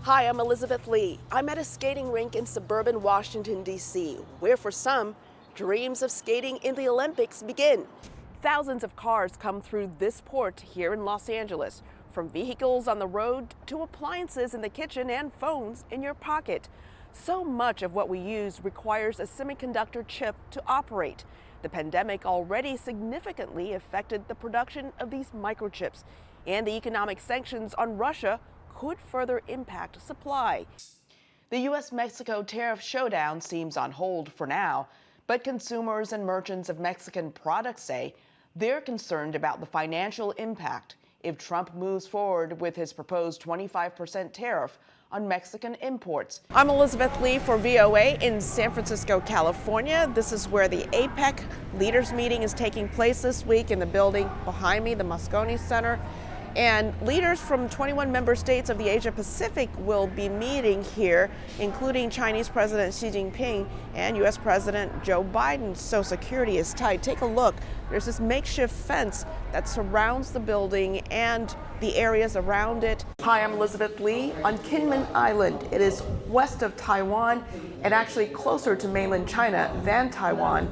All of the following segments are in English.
Hi, I'm Elizabeth Lee. I'm at a skating rink in suburban Washington, D.C., where for some, dreams of skating in the Olympics begin. Thousands of cars come through this port here in Los Angeles, from vehicles on the road to appliances in the kitchen and phones in your pocket. So much of what we use requires a semiconductor chip to operate. The pandemic already significantly affected the production of these microchips, and the economic sanctions on Russia could further impact supply. The U.S.-Mexico tariff showdown seems on hold for now, but consumers and merchants of Mexican products say they're concerned about the financial impact if Trump moves forward with his proposed 25% tariff on Mexican imports. I'm Elizabeth Lee for VOA in San Francisco, California. This is where the APEC leaders meeting is taking place this week in the building behind me, the Moscone Center. And leaders from 21 member states of the Asia Pacific will be meeting here, including Chinese President Xi Jinping and U.S. President Joe Biden. So security is tight. Take a look. There's this makeshift fence that surrounds the building and the areas around it. Hi, I'm Elizabeth Lee on Kinmen Island. It is west of Taiwan and actually closer to mainland China than Taiwan.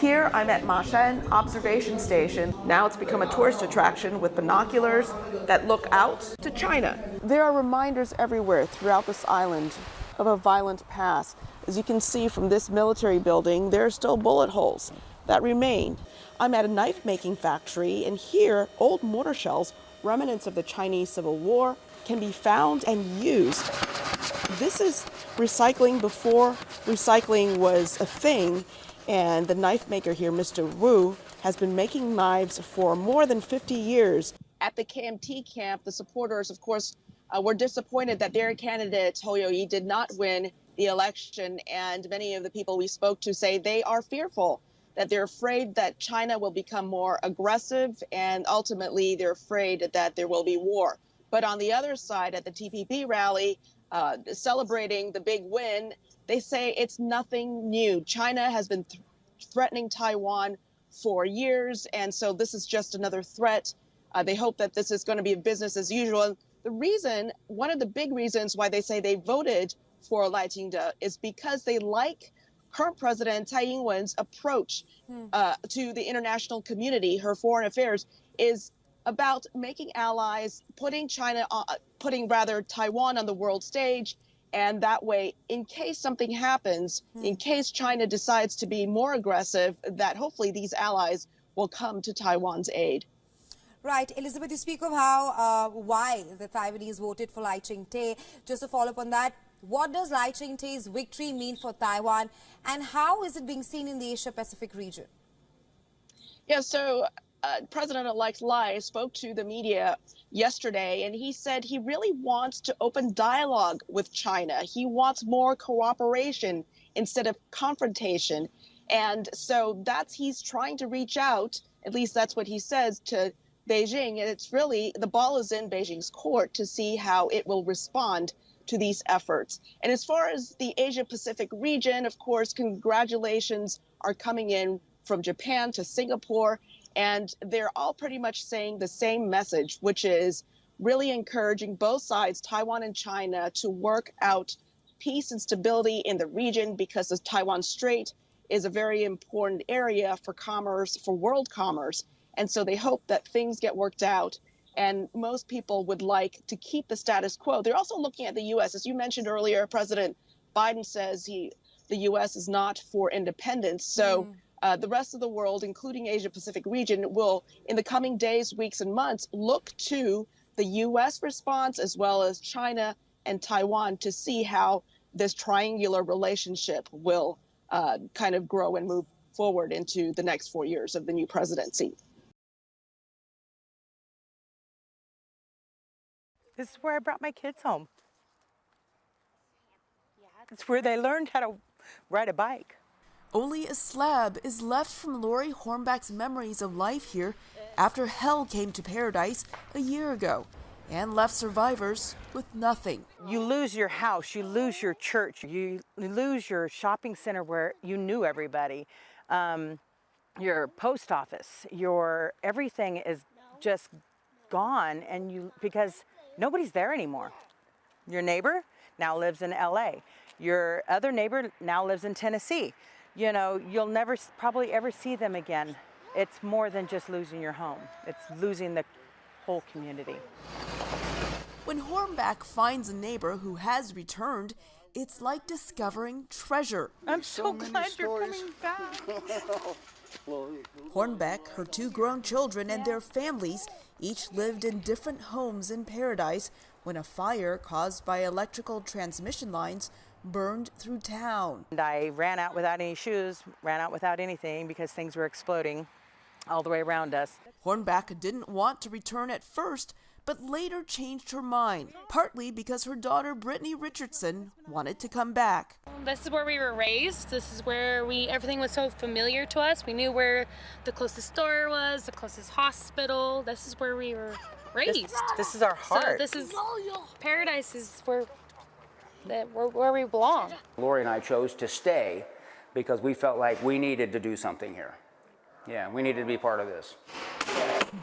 Here I'm at Mashan Observation Station. Now it's become a tourist attraction with binoculars that look out to China. There are reminders everywhere throughout this island of a violent past. As you can see from this military building, there are still bullet holes that remain. I'm at a knife-making factory, and here old mortar shells, remnants of the Chinese Civil War, can be found and used. This is recycling before recycling was a thing. And the knife maker here, Mr. Wu, has been making knives for more than 50 years. At the KMT camp, the supporters, of course, were disappointed that their candidate, Hou Yu-ih, did not win the election. And many of the people we spoke to say they are fearful, that they're afraid that China will become more aggressive, and ultimately they're afraid that there will be war. But on the other side, at the TPP rally, celebrating the big win, they say it's nothing new. China has been threatening Taiwan for years, and so this is just another threat. They hope that this is going to be business as usual. The reason, one of the big reasons why they say they voted for Lai Ching-te is because they like current President Tsai Ing-wen's approach to the international community. Her foreign affairs is about making allies, putting Taiwan on the world stage. And that way, in case something happens, in case China decides to be more aggressive, that hopefully these allies will come to Taiwan's aid. Right. Elizabeth, you speak of how, why the Taiwanese voted for Lai Ching-te. Just to follow up on that, what does Lai Ching-te's victory mean for Taiwan, and how is it being seen in the Asia-Pacific region? Yeah, so President-elect Lai spoke to the media yesterday, and he said he really wants to open dialogue with China. He wants more cooperation instead of confrontation. And so he's trying to reach out, at least that's what he says, to Beijing. And it's really, the ball is in Beijing's court to see how it will respond to these efforts. And as far as the Asia-Pacific region, of course, congratulations are coming in from Japan to Singapore. And they're all pretty much saying the same message, which is really encouraging both sides, Taiwan and China, to work out peace and stability in the region, because the Taiwan Strait is a very important area for commerce, for world commerce. And so they hope that things get worked out. And most people would like to keep the status quo. They're also looking at the U.S. As you mentioned earlier, President Biden says the U.S. is not for independence. So the rest of the world, including Asia-Pacific region, will, in the coming days, weeks, and months, look to the U.S. response as well as China and Taiwan to see how this triangular relationship will kind of grow and move forward into the next 4 years of the new presidency. This is where I brought my kids home. It's where they learned how to ride a bike. Only a slab is left from Lori Hornback's memories of life here after hell came to paradise a year ago and left survivors with nothing. You lose your house, you lose your church, you lose your shopping center where you knew everybody, your post office, your everything is just gone, and because nobody's there anymore. Your neighbor now lives in LA. Your other neighbor now lives in Tennessee. You know, you'll never probably ever see them again. It's more than just losing your home. It's losing the whole community. When Hornback finds a neighbor who has returned, it's like discovering treasure. I'm so glad you're coming back. Hornbeck, her 2 grown children, and their families each lived in different homes in Paradise when a fire caused by electrical transmission lines burned through town. And I ran out without any shoes, ran out without anything because things were exploding all the way around us. Hornback didn't want to return at first, but later changed her mind, partly because her daughter Brittany Richardson wanted to come back. This is where we were raised. This is where everything was so familiar to us. We knew where the closest store was, the closest hospital. This is where we were raised. This is our heart. So this is Paradise is where we belong. Lori and I chose to stay because we felt like we needed to do something here. Yeah, we needed to be part of this.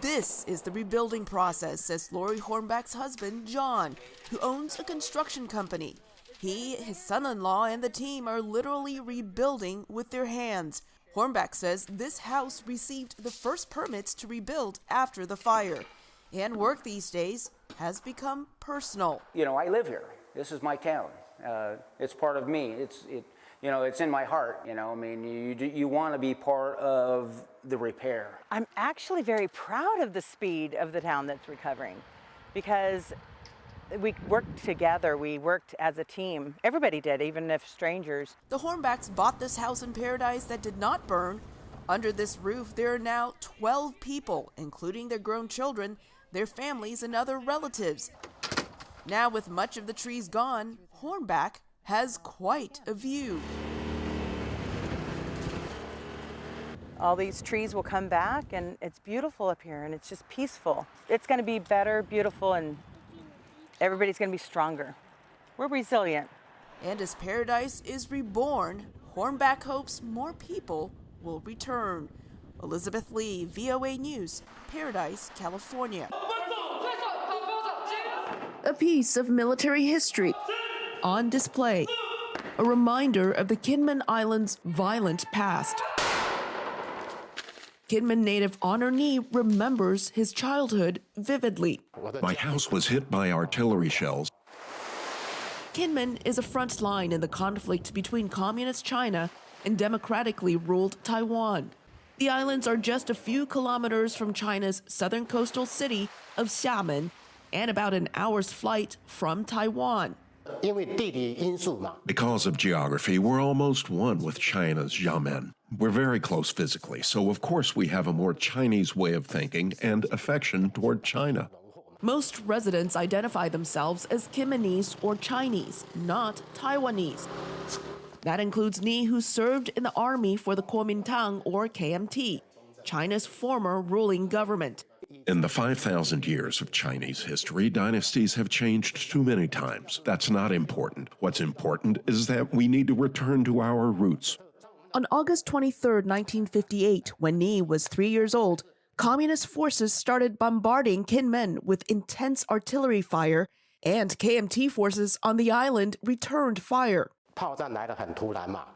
This is the rebuilding process, says Lori Hornback's husband, John, who owns a construction company. He, his son-in-law, and the team are literally rebuilding with their hands. Hornback says this house received the first permits to rebuild after the fire. And work these days has become personal. You know, I live here. This is my town. It's part of me. You know, it's in my heart. You know, I mean, you want to be part of the repair. I'm actually very proud of the speed of the town that's recovering because we worked together. We worked as a team. Everybody did, even if strangers. The Hornbacks bought this house in Paradise that did not burn. Under this roof, there are now 12 people, including their grown children, their families, and other relatives. Now, with much of the trees gone, Hornback has quite a view. All these trees will come back, and it's beautiful up here, and it's just peaceful. It's going to be better, beautiful, and everybody's going to be stronger. We're resilient. And as Paradise is reborn, Hornback hopes more people will return. Elizabeth Lee, VOA News, Paradise, California. A piece of military history on display, a reminder of the Kinmen Islands' violent past. Kinmen native Honor Nee remembers his childhood vividly. My house was hit by artillery shells. Kinmen is a front line in the conflict between communist China and democratically ruled Taiwan. The islands are just a few kilometers from China's southern coastal city of Xiamen and about an hour's flight from Taiwan. Because of geography, we're almost one with China's Xiamen. We're very close physically, so of course we have a more Chinese way of thinking and affection toward China. Most residents identify themselves as Khmer or Chinese, not Taiwanese. That includes Nee, who served in the army for the Kuomintang or KMT, China's former ruling government. In the 5,000 years of Chinese history, dynasties have changed too many times. That's not important. What's important is that we need to return to our roots. On August 23, 1958, when Nee was 3 years old, communist forces started bombarding Kinmen with intense artillery fire, and KMT forces on the island returned fire.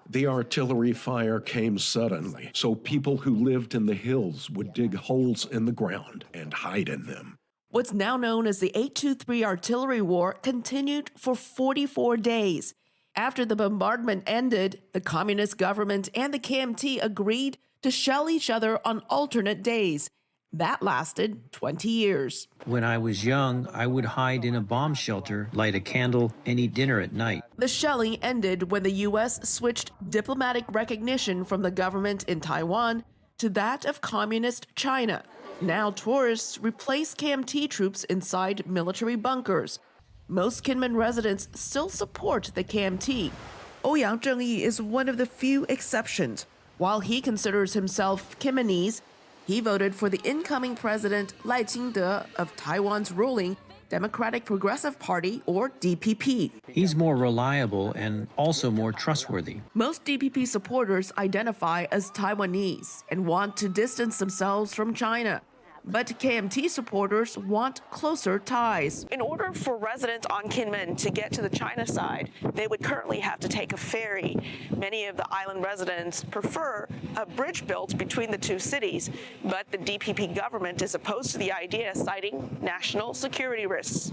The artillery fire came suddenly, so people who lived in the hills would dig holes in the ground and hide in them. What's now known as the 823 Artillery War continued for 44 days. After the bombardment ended, the communist government and the KMT agreed to shell each other on alternate days. That lasted 20 years. When I was young, I would hide in a bomb shelter, light a candle, and eat dinner at night. The shelling ended when the U.S. switched diplomatic recognition from the government in Taiwan to that of communist China. Now tourists replace KMT troops inside military bunkers. Most Kinmen residents still support the KMT. Ouyang Zhengyi is one of the few exceptions. While he considers himself Khmer, he voted for the incoming president Lai Ching-te of Taiwan's ruling Democratic Progressive Party, or DPP. He's more reliable and also more trustworthy. Most DPP supporters identify as Taiwanese and want to distance themselves from China. But KMT supporters want closer ties. In order for residents on Kinmen to get to the China side, they would currently have to take a ferry. Many of the island residents prefer a bridge built between the two cities, but the DPP government is opposed to the idea, citing national security risks.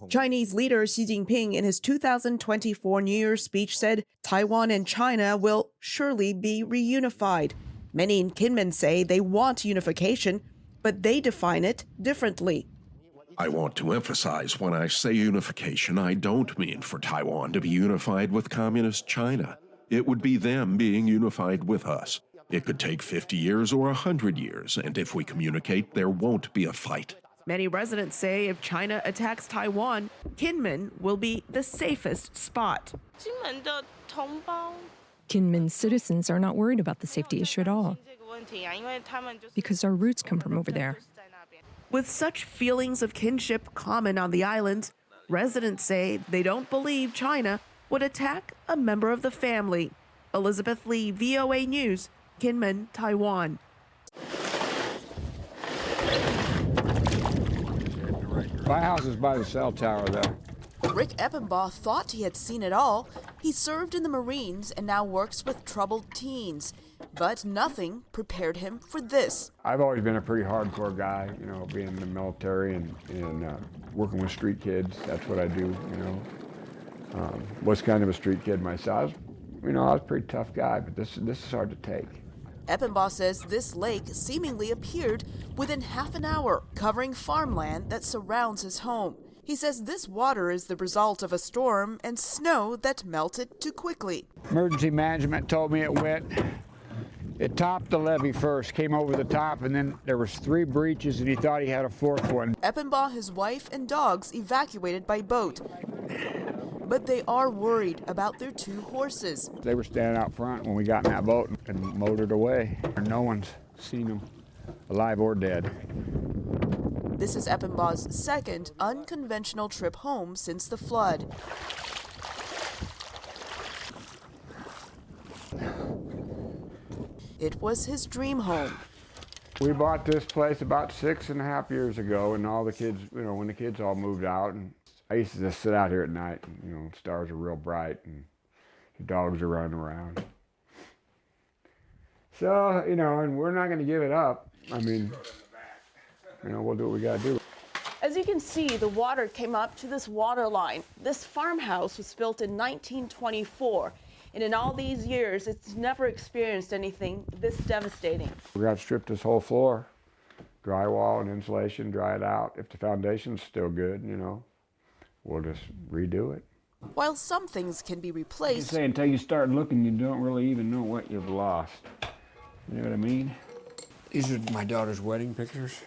Chinese leader Xi Jinping in his 2024 New Year's speech said Taiwan and China will surely be reunified. Many in Kinmen say they want unification, but they define it differently. I want to emphasize when I say unification, I don't mean for Taiwan to be unified with Communist China. It would be them being unified with us. It could take 50 years or 100 years, and if we communicate, there won't be a fight. Many residents say if China attacks Taiwan, Kinmen will be the safest spot. Kinmen citizens are not worried about the safety issue at all because our roots come from over there. With such feelings of kinship common on the islands, residents say they don't believe China would attack a member of the family. Elizabeth Lee, VOA News, Kinmen, Taiwan. My house is by the cell tower there. Rick Eppenbaugh thought he had seen it all. He served in the Marines and now works with troubled teens. But nothing prepared him for this. I've always been a pretty hardcore guy, you know, being in the military and working with street kids. That's what I do, you know. Was kind of a street kid myself. I was a pretty tough guy, but this is hard to take. Eppenbaugh says this lake seemingly appeared within half an hour, covering farmland that surrounds his home. He says this water is the result of a storm and snow that melted too quickly. Emergency management told me it topped the levee first, came over the top, and then there was 3 breaches, and he thought he had a 4th one. Eppenbaugh, his wife, and dogs evacuated by boat. But they are worried about their 2 horses. They were standing out front when we got in that boat and motored away. No one's seen them, alive or dead. This is Eppenbaugh's 2nd unconventional trip home since the flood. It was his dream home. We bought this place about 6.5 years ago, and all the kids, when the kids all moved out, and I used to just sit out here at night, and, stars are real bright, and the dogs are running around. So, and we're not going to give it up. We'll do what we got to do. As you can see, the water came up to this water line. This farmhouse was built in 1924. And in all these years, it's never experienced anything this devastating. We're going to strip this whole floor, drywall and insulation, dry it out. If the foundation's still good, we'll just redo it. While some things can be replaced, say until you start looking, you don't really even know what you've lost. You know what I mean? These are my daughter's wedding pictures.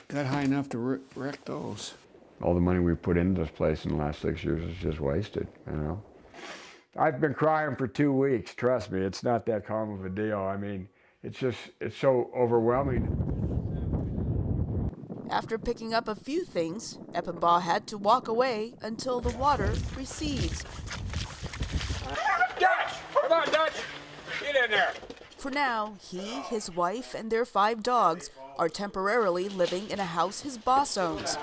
Got high enough to wreck those. All the money we've put into this place in the last 6 years is just wasted, I've been crying for 2 weeks, trust me. It's not that calm of a deal. It's so overwhelming. After picking up a few things, Eppenbaugh had to walk away until the water recedes. Dutch! Come on, Dutch! Get in there! For now, he, his wife, and their 5 dogs are temporarily living in a house his boss owns.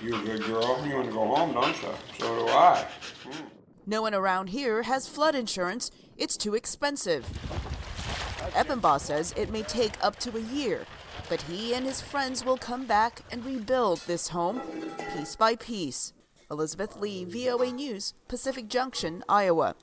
You're a good girl. You want to go home, don't you? So do I. No one around here has flood insurance. It's too expensive. Eppenbaugh says it may take up to a year, but he and his friends will come back and rebuild this home piece by piece. Elizabeth Lee, VOA News, Pacific Junction, Iowa.